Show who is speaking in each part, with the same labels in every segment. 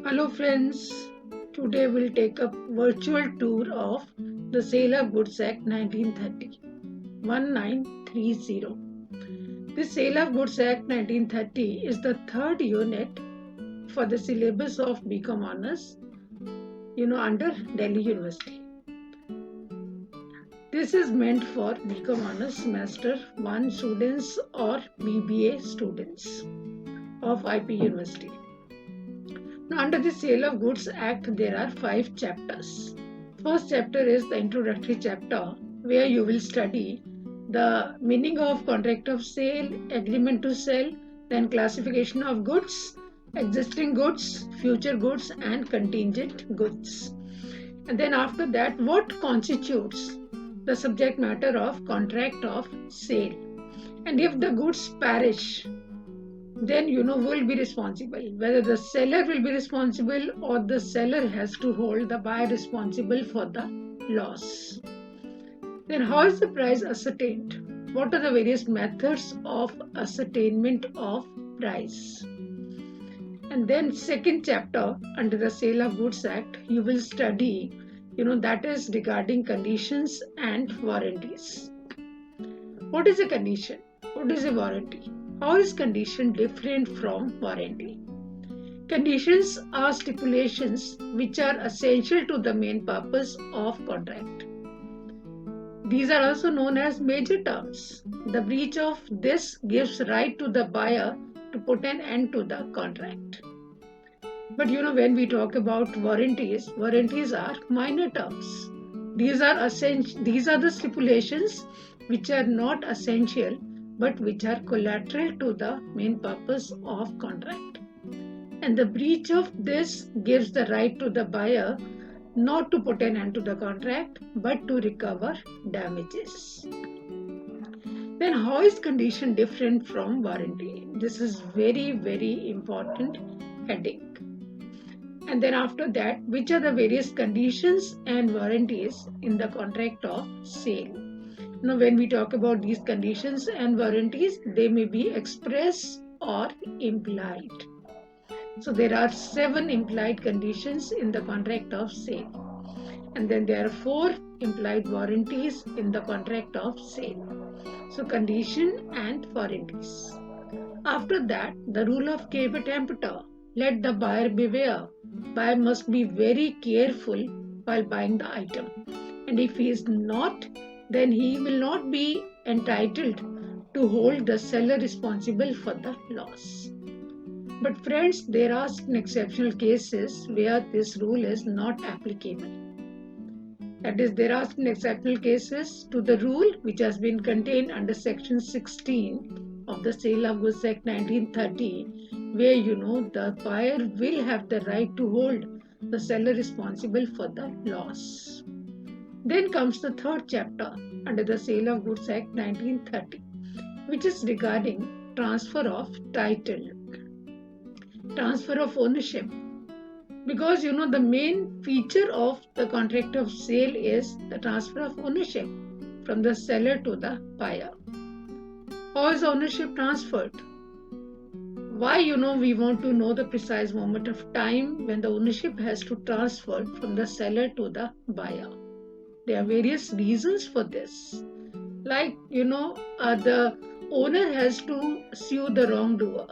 Speaker 1: Hello friends, today we'll take a virtual tour of the Sale of Goods Act 1930. 1930. The Sale of Goods Act 1930 is the third unit for the syllabus of BCom Honors, under Delhi University. This is meant for BCom Honors Semester 1 students or BBA students of IP University. Now, under the Sale of Goods Act, there are 5 chapters. First chapter is the introductory chapter, where you will study the meaning of contract of sale, agreement to sell, then classification of goods, existing goods, future goods, and contingent goods. And then after that, what constitutes the subject matter of contract of sale. And if the goods perish, then who will be responsible, whether the seller will be responsible or the seller has to hold the buyer responsible for the loss. Then how is the price ascertained? What are the various methods of ascertainment of price? And then second chapter under the Sale of Goods Act, you will study that is regarding conditions and warranties. What is a condition? What is a warranty? How is condition different from warranty? Conditions are stipulations which are essential to the main purpose of contract. These are also known as major terms. The breach of this gives right to the buyer to put an end to the contract. But when we talk about warranties are minor terms. These are the stipulations which are not essential but which are collateral to the main purpose of contract. And the breach of this gives the right to the buyer not to put an end to the contract but to recover damages. Then how is condition different from warranty? This is very, very important heading. And then after that, which are the various conditions and warranties in the contract of sale? Now, when we talk about these conditions and warranties, they may be express or implied. So there are 7 implied conditions in the contract of sale. And then there are 4 implied warranties in the contract of sale. So condition and warranties. After that, the rule of caveat emptor. Let the buyer beware. Buyer must be very careful while buying the item. And if he is not, then he will not be entitled to hold the seller responsible for the loss. But friends, there are some exceptional cases where this rule is not applicable. That is, there are some exceptional cases to the rule which has been contained under section 16 of the Sale of Goods Act 1930, where the buyer will have the right to hold the seller responsible for the loss. Then comes the third chapter under the Sale of Goods Act 1930, which is regarding transfer of title, transfer of ownership. Because the main feature of the contract of sale is the transfer of ownership from the seller to the buyer. How is ownership transferred? Why we want to know the precise moment of time when the ownership has to transfer from the seller to the buyer. There are various reasons for this. Like, the owner has to sue the wrongdoer.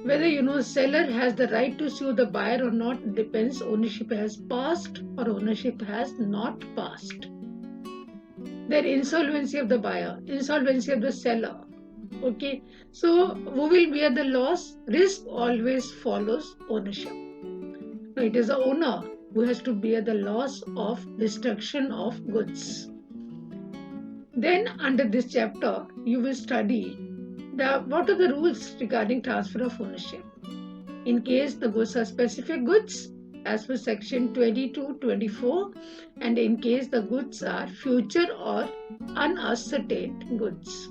Speaker 1: Whether, seller has the right to sue the buyer or not depends. Ownership has passed or ownership has not passed. Then insolvency of the buyer, insolvency of the seller. Okay, so who will bear the loss? Risk always follows ownership. Now, it is the owner who has to bear the loss of destruction of goods. Then under this chapter, you will study what are the rules regarding transfer of ownership. In case the goods are specific goods, as per section 22-24, and in case the goods are future or unascertained goods.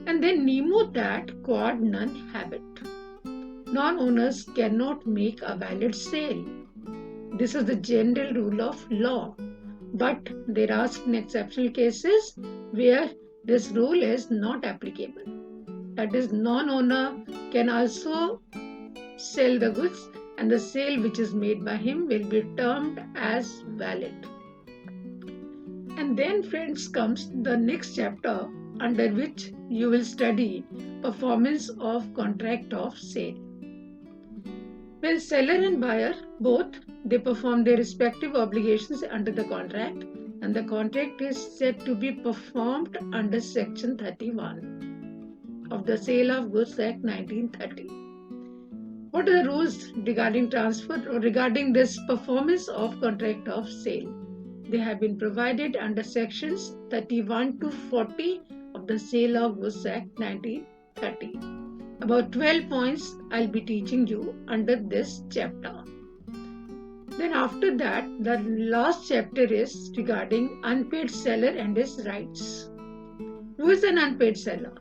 Speaker 1: And then nemo that quod non habet. Non-owners cannot make a valid sale. This is the general rule of law. But there are some exceptional cases where this rule is not applicable. That is, non-owner can also sell the goods, and the sale which is made by him will be termed as valid. And then, friends, comes the next chapter under which you will study performance of contract of sale. When seller and buyer both, they perform their respective obligations under the contract, and the contract is said to be performed under Section 31 of the Sale of Goods Act 1930. What are the rules regarding transfer or regarding this performance of contract of sale? They have been provided under sections 31 to 40 of the Sale of Goods Act 1930. About 12 points I'll be teaching you under this chapter. Then after that, the last chapter is regarding unpaid seller and his rights. Who is an unpaid seller?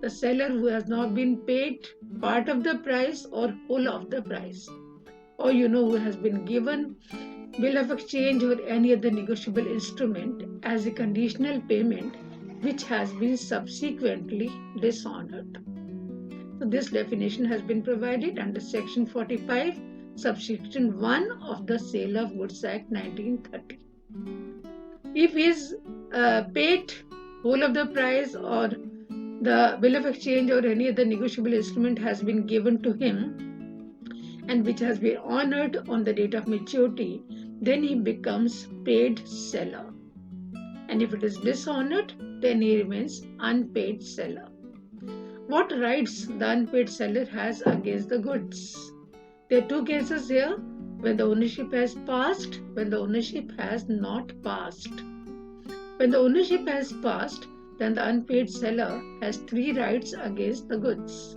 Speaker 1: The seller who has not been paid part of the price or whole of the price, or who has been given bill of exchange or any other negotiable instrument as a conditional payment which has been subsequently dishonored. So this definition has been provided under Section 45, Subsection 1 of the Sale of Goods Act 1930. If he is paid whole of the price or the bill of exchange or any other negotiable instrument has been given to him and which has been honored on the date of maturity, then he becomes paid seller. And if it is dishonored, then he remains unpaid seller. What rights the unpaid seller has against the goods? There are two cases here: when the ownership has passed, when the ownership has not passed. When the ownership has passed, then the unpaid seller has three rights against the goods.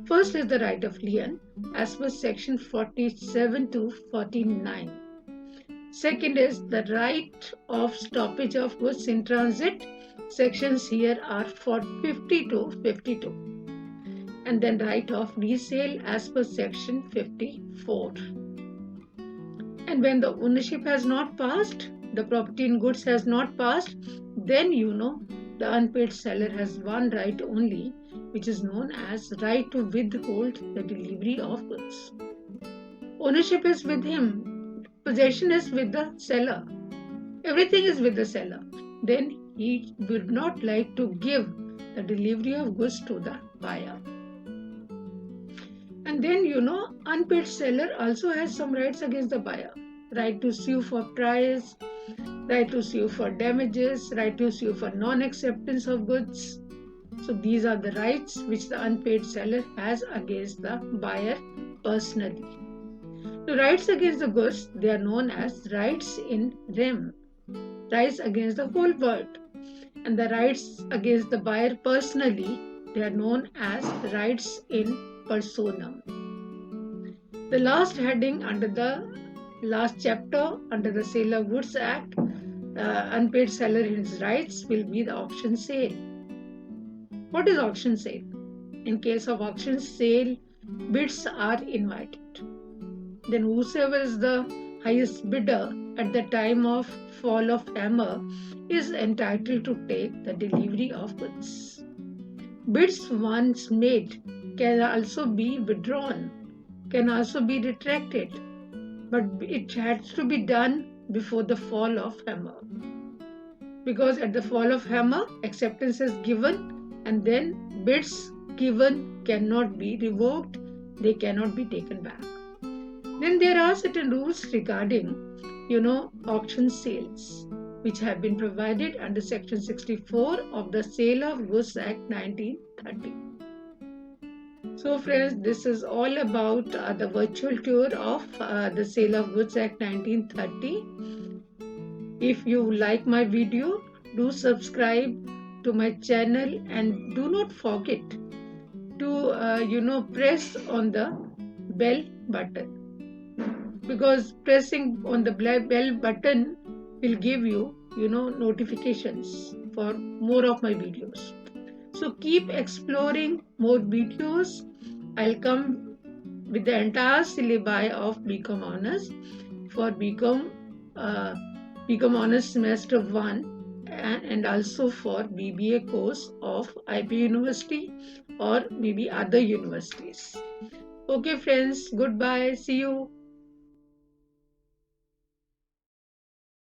Speaker 1: First is the right of lien as per section 47 to 49. Second is the right of stoppage of goods in transit. Sections here are 50 to 52. And then right of resale as per section 54. And when the ownership has not passed, the property in goods has not passed, then the unpaid seller has one right only, which is known as right to withhold the delivery of goods. Ownership is with him, possession is with the seller, everything is with the seller. Then he would not like to give the delivery of goods to the buyer. And then unpaid seller also has some rights against the buyer: right to sue for price, right to sue for damages, right to sue for non-acceptance of goods. So these are the rights which the unpaid seller has against the buyer personally. The rights against the goods, they are known as rights in rem, rights against the whole world. And the rights against the buyer personally, they are known as rights in personam. The last heading under the last chapter under the Sale of Goods Act, unpaid seller and his rights, will be the auction sale. What is auction sale? In case of auction sale, bids are invited. Then whosoever is the highest bidder at the time of fall of hammer is entitled to take the delivery of goods. Bids once made can also be withdrawn, can also be retracted, but it has to be done before the fall of hammer. Because at the fall of hammer, acceptance is given, and then bids given cannot be revoked, they cannot be taken back. Then there are certain rules regarding, auction sales, which have been provided under Section 64 of the Sale of Goods Act 1930. So friends, this is all about the virtual tour of the Sale of Goods Act 1930. If you like my video, do subscribe to my channel and do not forget to press on the bell button, because pressing on the bell button will give you notifications for more of my videos. So keep exploring more videos. I'll come with the entire syllabi of BCom Honors for BCom Honors Semester 1 and also for BBA course of IP University or maybe other universities. Okay, friends, goodbye. See you.